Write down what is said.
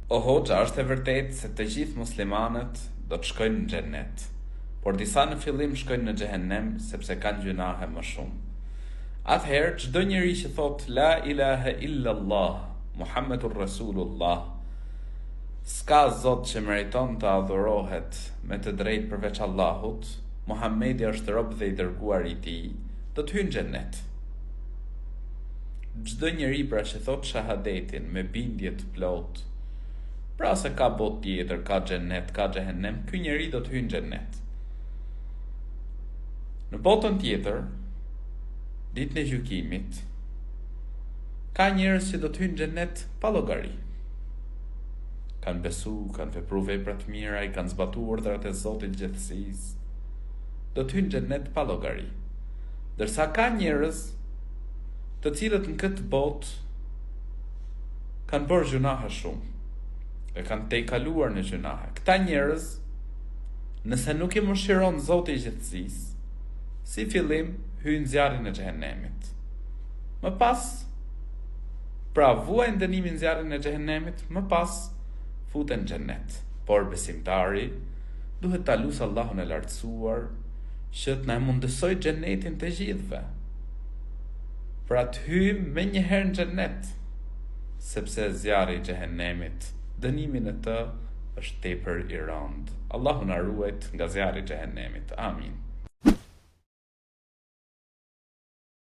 O hoxha, është e vërtet se të gjithë muslimanët do të shkojnë në xhennet, por disa në fillim shkojnë në xhehenem sepse kanë gjunahe më shumë. Atëherë, çdo njeri që thot La ilaha illallah, Muhammedur Rasulullah, s'ka zot që meriton të adhurohet me të drejtë përveç Allahut, Muhamedi është rob dhe i dërguar i tij, do të hyjë në xhennet. Çdo njeri pra që thot shahadetin me bindje të plotë, pra se ka botë tjetër, ka xhennet, ka xhehenem, ky njeri do të hyjë në xhennet. Në botën tjetër, ditën e gjykimit, ka njerëz që do të hyjnë në xhennet pa llogari. Kanë besu, kanë vepruar vepra të mira, i kanë zbatuar urdhrat e Zotit gjithësisë. Do të hyjnë në xhennet pa llogari. Ndërsa ka njerëz të cilët në këtë botë kanë bërë gjunahe shumë, e kanë tejkaluar në gjunahe. Këta njerëz, nëse nuk i mëshiron Zoti i gjithësisë, si fillim hyjnë zjarrin e xhehenemit. Më pas, pra vuajnë dënimin zjarrin e xhehenemit, më pas futen në xhennet. Por besimtari duhet ta lusë Allahun e lartësuar që të na mundësoj xhennetin të gjithëve. Pra të hyjmë me njëherë në xhennet, sepse zjarri i xhehenemit, dënimin e të është tepër i rëndë. Allahu na ruajt nga zjarri i xhehenemit. Amin.